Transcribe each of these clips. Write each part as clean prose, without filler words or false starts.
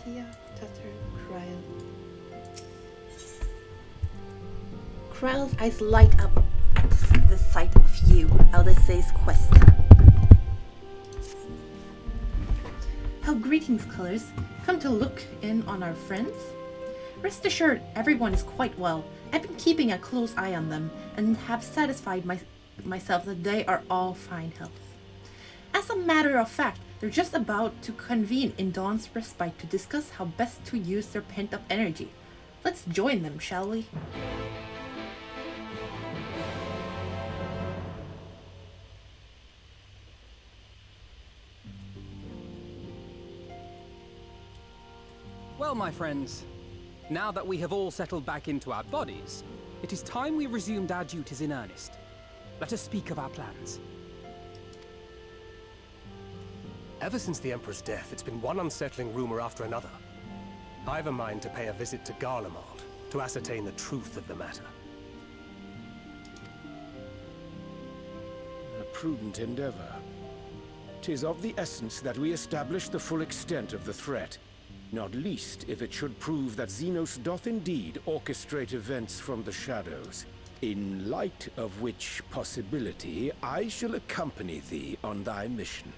Tia, Tutter, Kryl. Kryl's eyes light up at the sight of you, Eldisay's quest. How greetings, colors. Come to look in on our friends? Rest assured, everyone is quite well. I've been keeping a close eye on them and have satisfied myself that they are all fine health. As a matter of fact, they're just about to convene in Dawn's Respite to discuss how best to use their pent-up energy. Let's join them, shall we? Well, my friends, now that we have all settled back into our bodies, it is time we resumed our duties in earnest. Let us speak of our plans. Ever since the Emperor's death, it's been one unsettling rumor after another. I've a mind to pay a visit to Garlemald to ascertain the truth of the matter. A prudent endeavor. 'Tis of the essence that we establish the full extent of the threat, not least if it should prove that Xenos doth indeed orchestrate events from the shadows. In light of which possibility, I shall accompany thee on thy mission.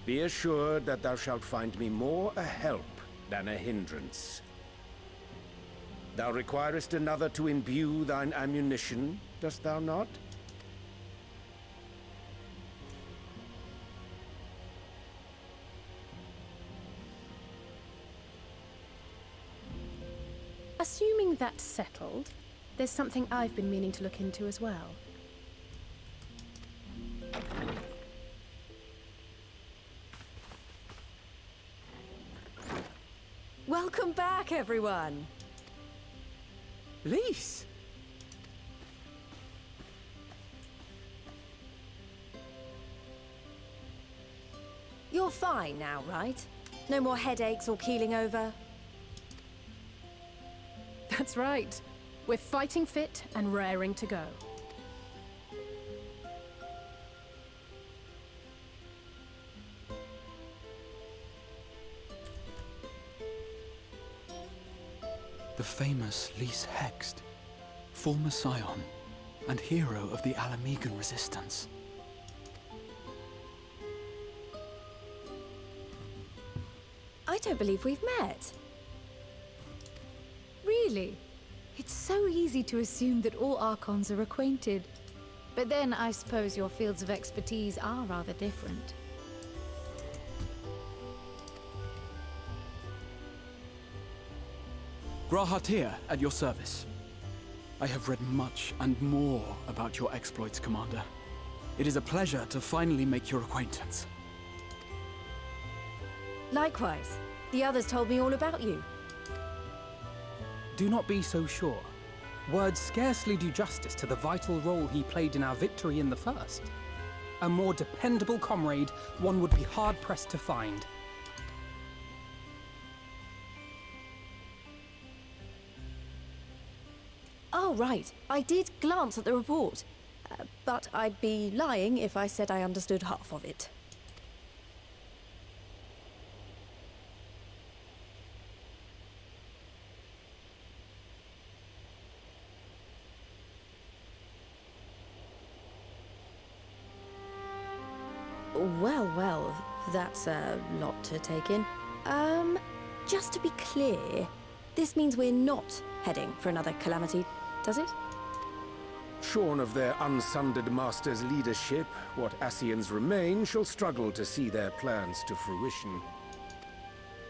Be assured that thou shalt find me more a help than a hindrance. Thou requirest another to imbue thine ammunition, dost thou not? Assuming that's settled, there's something I've been meaning to look into as well. Welcome back, everyone! Lise! You're fine now, right? No more headaches or keeling over? That's right. We're fighting fit and raring to go. The famous Lise Hext, former scion and hero of the Alamegan resistance. I don't believe we've met. Really? It's so easy to assume that all Archons are acquainted. But then I suppose your fields of expertise are rather different. Grahatir at your service. I have read much and more about your exploits, Commander. It is a pleasure to finally make your acquaintance. Likewise. The others told me all about you. Do not be so sure. Words scarcely do justice to the vital role he played in our victory in the first. A more dependable comrade one would be hard-pressed to find. Oh, right. I did glance at the report. But I'd be lying if I said I understood half of it. Well, that's a lot to take in. Just to be clear, this means we're not heading for another calamity, does it? Shorn of their unsundered master's leadership, what Ascians remain shall struggle to see their plans to fruition.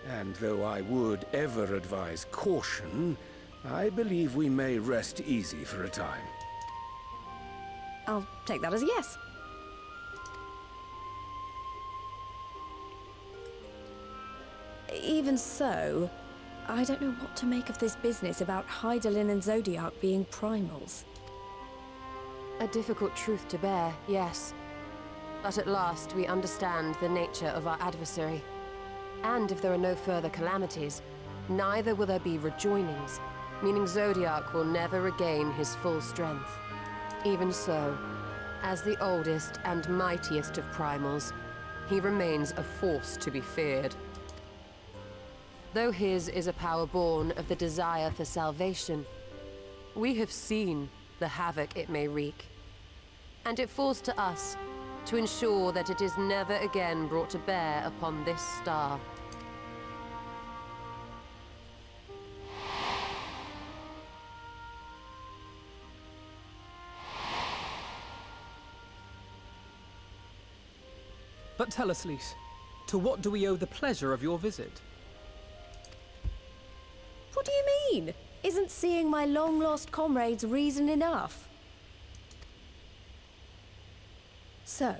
And though I would ever advise caution, I believe we may rest easy for a time. I'll take that as a yes. Even so, I don't know what to make of this business about Hydaelyn and Zodiac being primals. A difficult truth to bear, yes. But at last we understand the nature of our adversary. And if there are no further calamities, neither will there be rejoinings, meaning Zodiac will never regain his full strength. Even so, as the oldest and mightiest of primals, he remains a force to be feared. though his is a power born of the desire for salvation, we have seen the havoc it may wreak. And it falls to us to ensure that it is never again brought to bear upon this star. But tell us, Lys, to what do we owe the pleasure of your visit? What do you mean? Isn't seeing my long-lost comrades reason enough? So,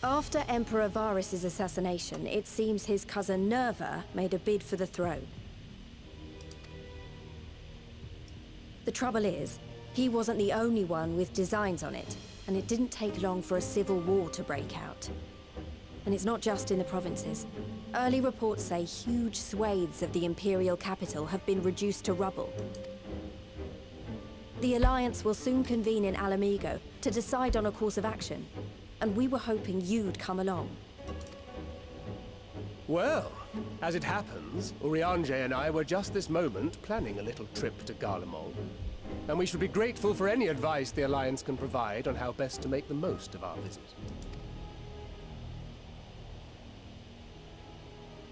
after Emperor Varys' assassination, it seems his cousin Nerva made a bid for the throne. The trouble is, he wasn't the only one with designs on it, and it didn't take long for a civil war to break out. And it's not just in the provinces. Early reports say huge swathes of the Imperial capital have been reduced to rubble. The Alliance will soon convene in Alamigo to decide on a course of action, and we were hoping you'd come along. Well, as it happens, Urianger and I were just this moment planning a little trip to Garlemald. And we should be grateful for any advice the Alliance can provide on how best to make the most of our visit.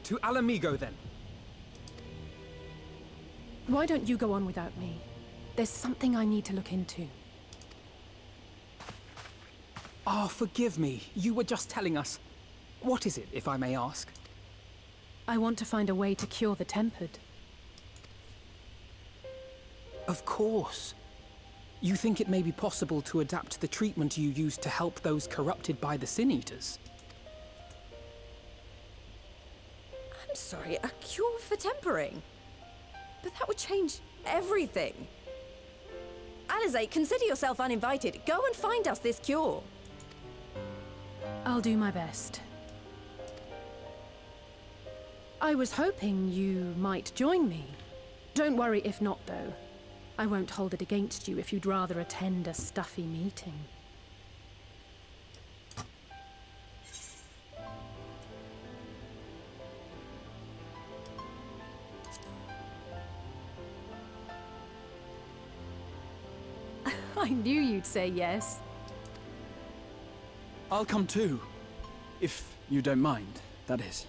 To Alamigo, then. Why don't you go on without me? There's something I need to look into. Oh, forgive me. You were just telling us. What is it, if I may ask? I want to find a way to cure the Tempered. Of course. You think it may be possible to adapt the treatment you used to help those corrupted by the Sin Eaters? I'm sorry, a cure for tempering? But that would change everything. Alizé, consider yourself uninvited. Go and find us this cure. I'll do my best. I was hoping you might join me. Don't worry if not, though. I won't hold it against you if you'd rather attend a stuffy meeting. I knew you'd say yes. I'll come too. If you don't mind, that is.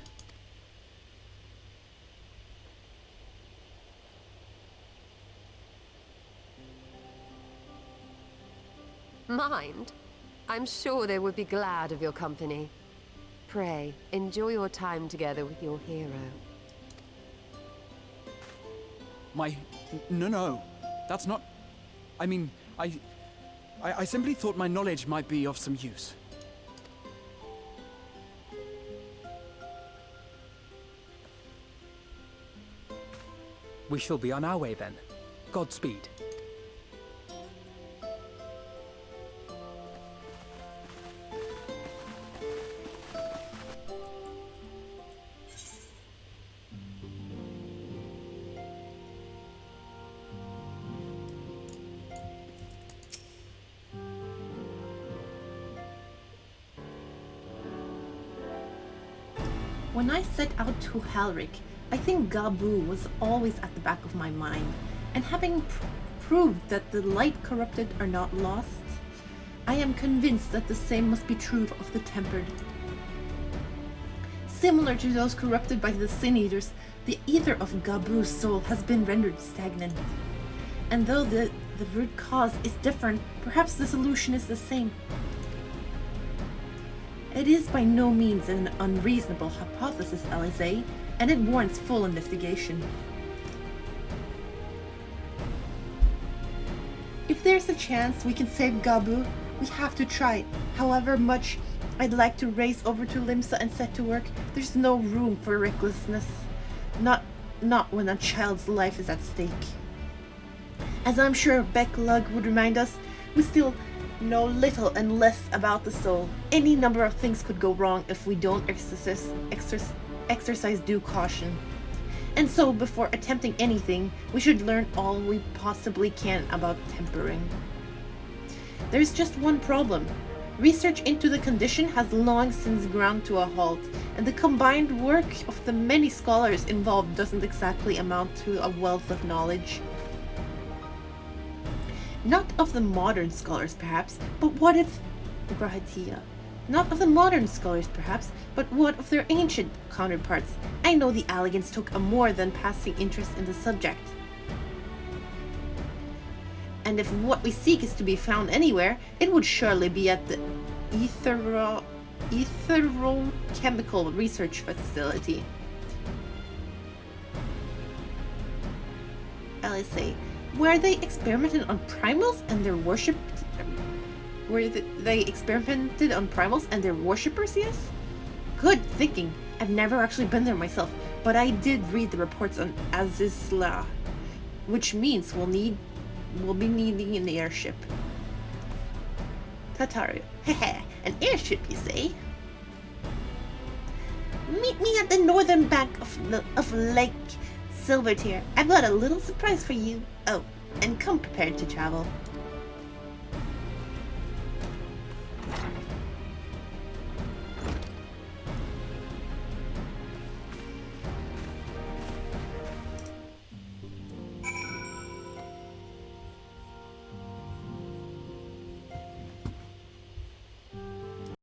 Mind? I'm sure they would be glad of your company. Pray, enjoy your time together with your hero. No. That's not... I mean, I simply thought my knowledge might be of some use. We shall be on our way then. Godspeed. When I set out to Halric, I think Gabu was always at the back of my mind, and having proved that the light corrupted are not lost, I am convinced that the same must be true of the Tempered. Similar to those corrupted by the Sin Eaters, the ether of Gabu's soul has been rendered stagnant. And though the root cause is different, perhaps the solution is the same. It is by no means an unreasonable hypothesis, Alizé, and it warrants full investigation. If there's a chance we can save Gabu, we have to try it. However much I'd like to race over to Limsa and set to work, there's no room for recklessness. Not when a child's life is at stake. As I'm sure Beck-Lug would remind us, we still know little and less about the soul. Any number of things could go wrong if we don't exercise due caution. And so, before attempting anything, we should learn all we possibly can about tempering. There's just one problem. Research into the condition has long since ground to a halt, and the combined work of the many scholars involved doesn't exactly amount to a wealth of knowledge. Not of the modern scholars, perhaps, but what if... Grahatia. Not of the modern scholars, perhaps, but what of their ancient counterparts? I know the Alligans took a more than passing interest in the subject. And if what we seek is to be found anywhere, it would surely be at the Etherochemical Research Facility. LSA. Where they experimented on primals and their worshippers, yes? Good thinking. I've never actually been there myself, but I did read the reports on Azizla, which means we'll be needing an airship. Tataru. Hehe, an airship, you say? Meet me at the northern bank of Lake Silvertear. I've got a little surprise for you. Oh, and come prepared to travel.